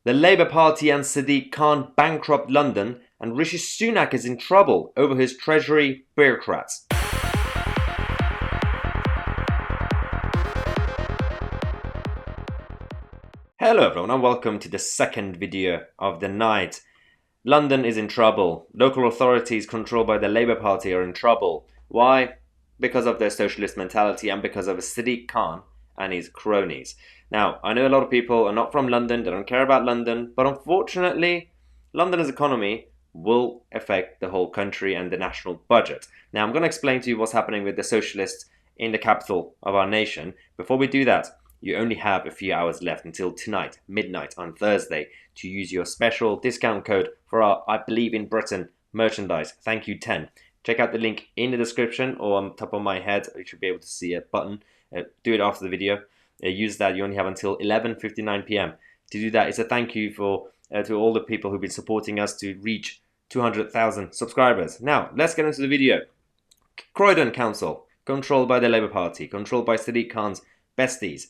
The Labour Party and Sadiq Khan bankrupt London, and Rishi Sunak is in trouble over his Treasury bureaucrats. Hello everyone and welcome to the second video of the night. London is in trouble. Local authorities controlled by the Labour Party are in trouble. Why? Because of their socialist mentality and because of Sadiq Khan and his cronies. Now, I know a lot of people are not from London, they don't care about London, but unfortunately, London's economy will affect the whole country and the national budget. Now, I'm going to explain to you what's happening with the socialists in the capital of our nation. Before we do that, you only have a few hours left until tonight, midnight on Thursday, to use your special discount code for our I Believe in Britain merchandise. Thank you 10. Check out the link in the description or on top of my head. You should be able to see a button. Do it after the video. Use that. You only have until 11:59 p.m. to do that. It's a thank you for to all the people who've been supporting us to reach 200,000 subscribers. Now, let's get into the video. Croydon Council, controlled by the Labour Party, controlled by Sadiq Khan's besties,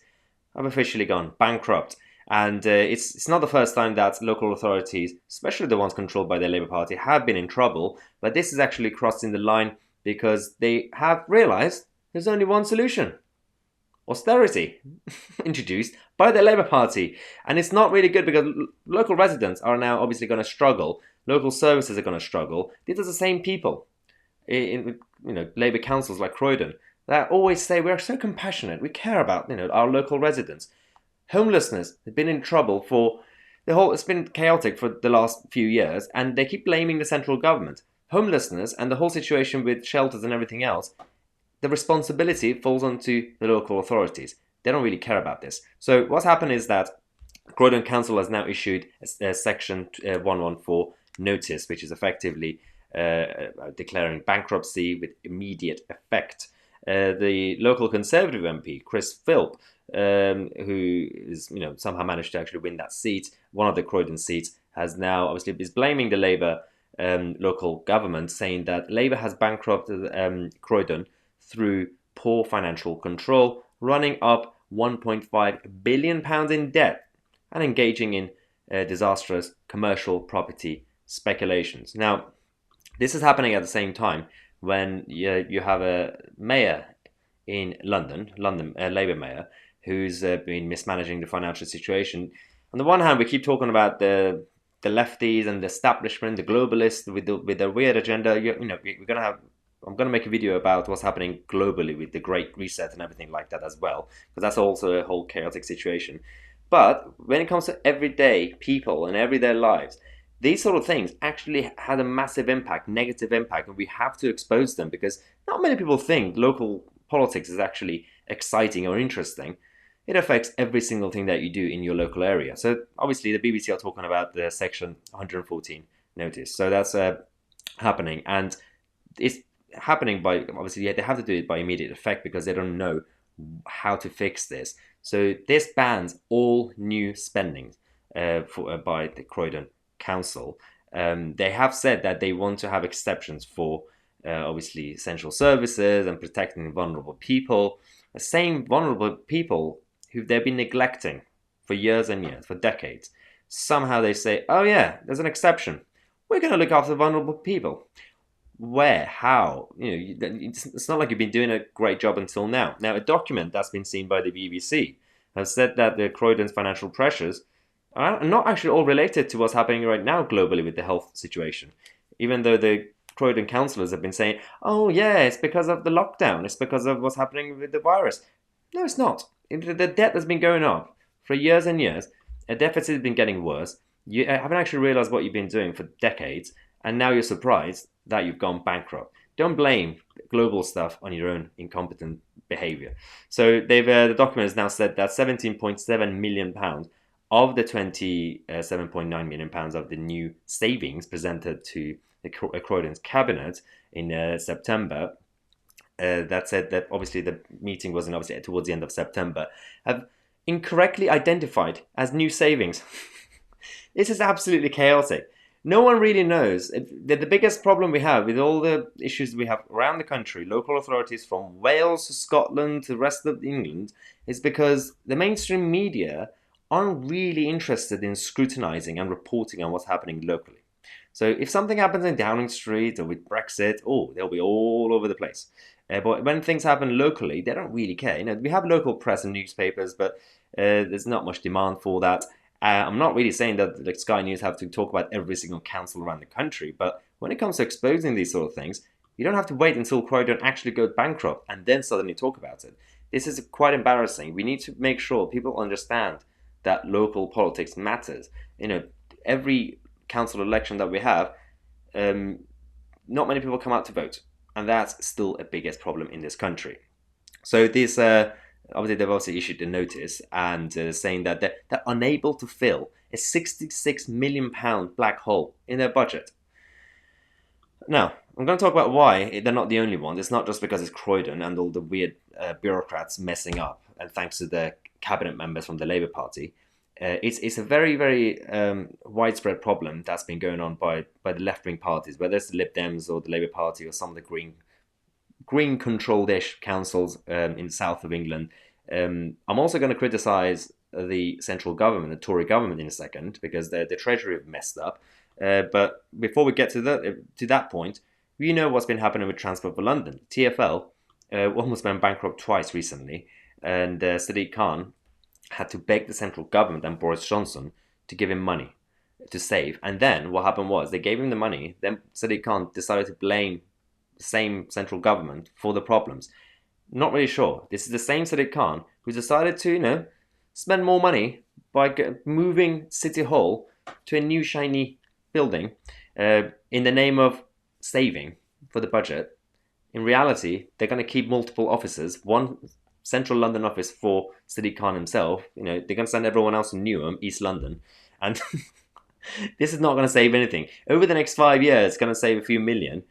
have officially gone bankrupt. And it's not the first time that local authorities, especially the ones controlled by the Labour Party, have been in trouble. But this is actually crossing the line because they have realised there's only one solution. Austerity, introduced by the Labour Party. And it's not really good because local residents are now obviously going to struggle. Local services are going to struggle. These are the same people in Labour councils like Croydon that always say we're so compassionate, we care about our local residents. Homelessness has been in trouble for it's been chaotic for the last few years, and they keep blaming the central government. Homelessness and the whole situation with shelters and everything else, the responsibility falls onto the local authorities. They don't really care about this. So what's happened is that Croydon Council has now issued a Section 114 notice, which is effectively declaring bankruptcy with immediate effect. The local Conservative MP, Chris Philp, who is somehow managed to actually win that seat, one of the Croydon seats, has now obviously is blaming the Labour local government, saying that Labour has bankrupted Croydon through poor financial control, running up £1.5 billion in debt and engaging in disastrous commercial property speculations. Now, this is happening at the same time when you have a mayor in London, a Labour mayor, who's been mismanaging the financial situation. On the one hand, we keep talking about the lefties and the establishment, the globalists with their weird agenda. I'm gonna make a video about what's happening globally with the Great Reset and everything like that as well, because that's also a whole chaotic situation. But when it comes to everyday people and everyday lives, these sort of things actually had a massive impact, negative impact, and we have to expose them because not many people think local politics is actually exciting or interesting. It affects every single thing that you do in your local area. So obviously the BBC are talking about the Section 114 notice. So that's happening, and it's happening by obviously they have to do it by immediate effect because they don't know how to fix this. So this bans all new spending by the Croydon Council. They have said that they want to have exceptions for obviously essential services and protecting vulnerable people. The same vulnerable people who they've been neglecting for years and years, for decades. Somehow they say, oh yeah, there's an exception. We're going to look after vulnerable people. Where? How? It's not like you've been doing a great job until now. Now, a document that's been seen by the BBC has said that the Croydon's financial pressures are not actually all related to what's happening right now globally with the health situation. Even though the Croydon councillors have been saying, oh yeah, it's because of the lockdown, it's because of what's happening with the virus. No, it's not. The debt has been going up for years and years. A deficit has been getting worse. You haven't actually realised what you've been doing for decades, and now you're surprised that you've gone bankrupt. Don't blame global stuff on your own incompetent behaviour. So the document has now said that £17.7 million of the £27.9 million of the new savings presented to the Croydon's cabinet in September, that said that obviously the meeting was obviously towards the end of September, have incorrectly identified as new savings. This is absolutely chaotic. No one really knows. The biggest problem we have with all the issues we have around the country, local authorities from Wales to Scotland to the rest of England, is because the mainstream media aren't really interested in scrutinizing and reporting on what's happening locally. So if something happens in Downing Street or with Brexit, they'll be all over the place. But when things happen locally, they don't really care. We have local press and newspapers, but there's not much demand for that. I'm not really saying that like Sky News have to talk about every single council around the country, but when it comes to exposing these sort of things, you don't have to wait until Croydon actually goes bankrupt and then suddenly talk about it. This is quite embarrassing. We need to make sure people understand that local politics matters. Every council election that we have, not many people come out to vote, and that's still a biggest problem in this country. So this, obviously, they've also issued a notice and saying that they're unable to fill a £66 million black hole in their budget. Now, I'm going to talk about why they're not the only ones. It's not just because it's Croydon and all the weird bureaucrats messing up, and thanks to the cabinet members from the Labour Party. It's a very, very widespread problem that's been going on by the left-wing parties, whether it's the Lib Dems or the Labour Party or some of the green-controlled-ish councils in the south of England. I'm also going to criticise the central government, the Tory government, in a second, because the Treasury have messed up. But before we get to that point, we know what's been happening with Transport for London. TfL almost went bankrupt twice recently, and Sadiq Khan had to beg the central government and Boris Johnson to give him money to save. And then what happened was they gave him the money. Then Sadiq Khan decided to blame the same central government for the problems. Not really sure. This is the same Sadiq Khan who decided to, spend more money by moving City Hall to a new shiny building in the name of saving for the budget. In reality, they're going to keep multiple offices, one central London office for Sadiq Khan himself. They're going to send everyone else in Newham, East London, and this is not going to save anything. Over the next 5 years, it's going to save a few million,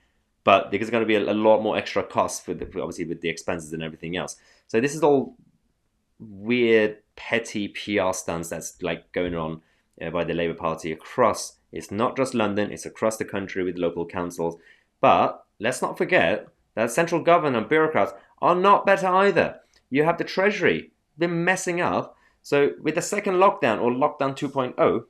but there's going to be a lot more extra costs obviously with the expenses and everything else. So this is all weird, petty PR stunts that's like going on by the Labour Party across. It's not just London, it's across the country with local councils. But let's not forget that central government and bureaucrats are not better either. You have the Treasury been messing up. So with the second lockdown or lockdown 2.0,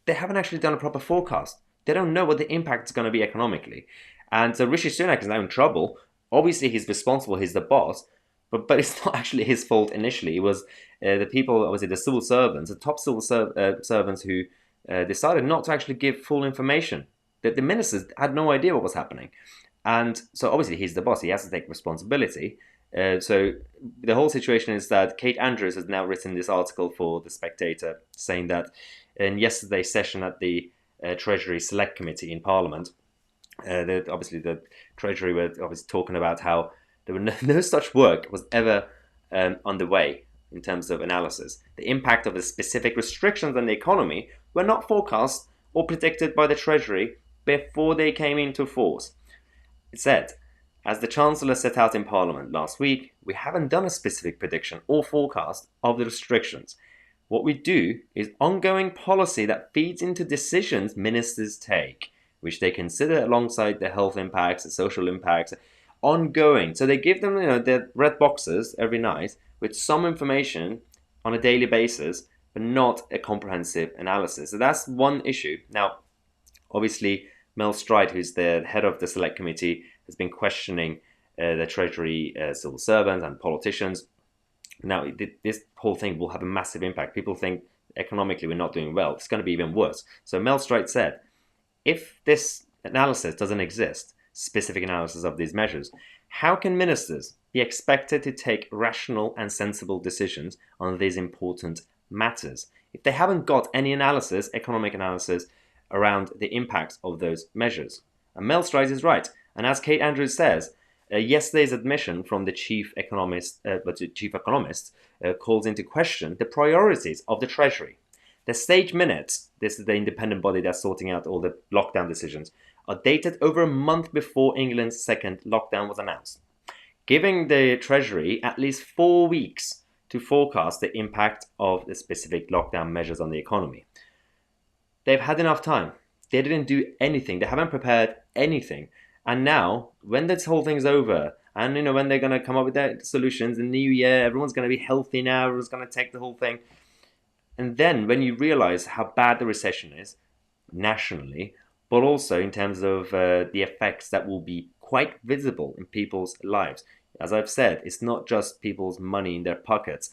they haven't actually done a proper forecast. They don't know what the impact is going to be economically. And so Rishi Sunak is now in trouble. Obviously, he's responsible. He's the boss. But it's not actually his fault initially. It was the people, obviously the civil servants, the top civil servants who decided not to actually give full information. That the ministers had no idea what was happening. And so obviously he's the boss. He has to take responsibility. So the whole situation is that Kate Andrews has now written this article for The Spectator saying that in yesterday's session at the Treasury Select Committee in Parliament, obviously the Treasury were obviously talking about how there were no such work was ever underway in terms of analysis. The impact of the specific restrictions on the economy were not forecast or predicted by the Treasury before they came into force. It said, as the Chancellor set out in Parliament last week, we haven't done a specific prediction or forecast of the restrictions. What we do is ongoing policy that feeds into decisions ministers take, which they consider alongside the health impacts, the social impacts, ongoing. So they give them, their red boxes every night with some information on a daily basis, but not a comprehensive analysis. So that's one issue. Now, obviously, Mel Stride, who's the head of the Select Committee, has been questioning the Treasury civil servants and politicians. Now, this whole thing will have a massive impact. People think economically we're not doing well. It's going to be even worse. So Mel Stride said, if this analysis doesn't exist, specific analysis of these measures, how can ministers be expected to take rational and sensible decisions on these important matters if they haven't got any analysis, economic analysis, around the impacts of those measures? And Mel Stride is right. And as Kate Andrews says, yesterday's admission from the chief economist calls into question the priorities of the Treasury. The stage minutes, this is the independent body that's sorting out all the lockdown decisions, are dated over a month before England's second lockdown was announced, giving the Treasury at least 4 weeks to forecast the impact of the specific lockdown measures on the economy. They've had enough time. They didn't do anything. They haven't prepared anything. And now, when this whole thing's over, and when they're going to come up with their solutions in the new year, everyone's going to be healthy now, everyone's going to take the whole thing. And then when you realize how bad the recession is nationally, but also in terms of the effects that will be quite visible in people's lives. As I've said, it's not just people's money in their pockets.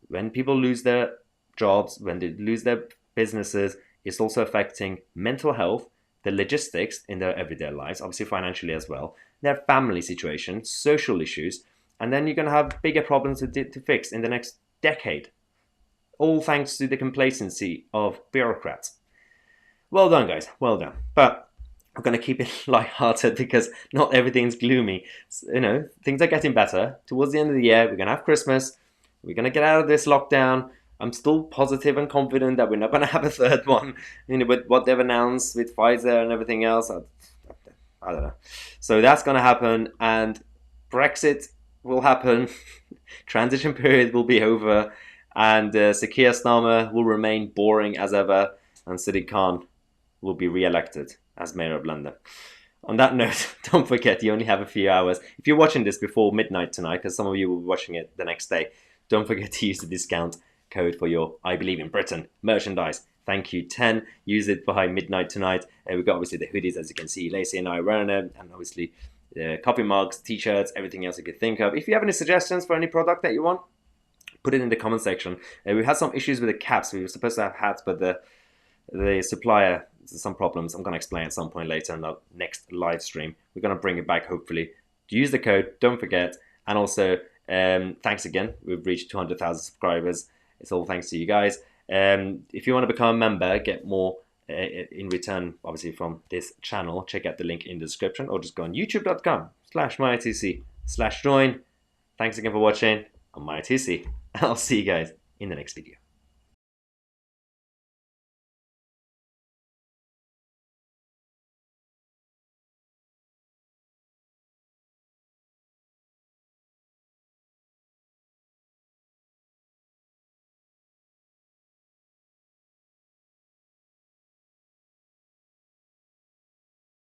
When people lose their jobs, when they lose their businesses, it's also affecting mental health, the logistics in their everyday lives, obviously financially as well, their family situation, social issues, and then you're going to have bigger problems to fix in the next decade, all thanks to the complacency of bureaucrats. Well done, guys. Well done. But I'm going to keep it light-hearted because not everything's gloomy. You know, things are getting better. Towards the end of the year, we're going to have Christmas. We're going to get out of this lockdown. I'm still positive and confident that we're not going to have a third one, you know, with what they've announced with Pfizer and everything else. I don't know. So that's going to happen, and Brexit will happen. Transition period will be over, and Sakir Starmer will remain boring as ever, and Sadiq Khan will be re-elected as Mayor of London. On that note, don't forget you only have a few hours. If you're watching this before midnight tonight, because some of you will be watching it the next day, don't forget to use the discount code for your I Believe in Britain merchandise. Thank you, 10. Use it by midnight tonight. We've got obviously the hoodies, as you can see. Lacey and I are wearing them, and obviously coffee mugs, t-shirts, everything else you could think of. If you have any suggestions for any product that you want, put it in the comment section. We had some issues with the caps. We were supposed to have hats, but the supplier, some problems. I'm going to explain at some point later in the next live stream. We're going to bring it back, hopefully. Use the code, don't forget. And also, thanks again. We've reached 200,000 subscribers. It's all thanks to you guys. If you want to become a member, get more in return, obviously, from this channel, check out the link in the description, or just go on youtube.com/mytc/join. Thanks again for watching. I'm mytc. I'll see you guys in the next video.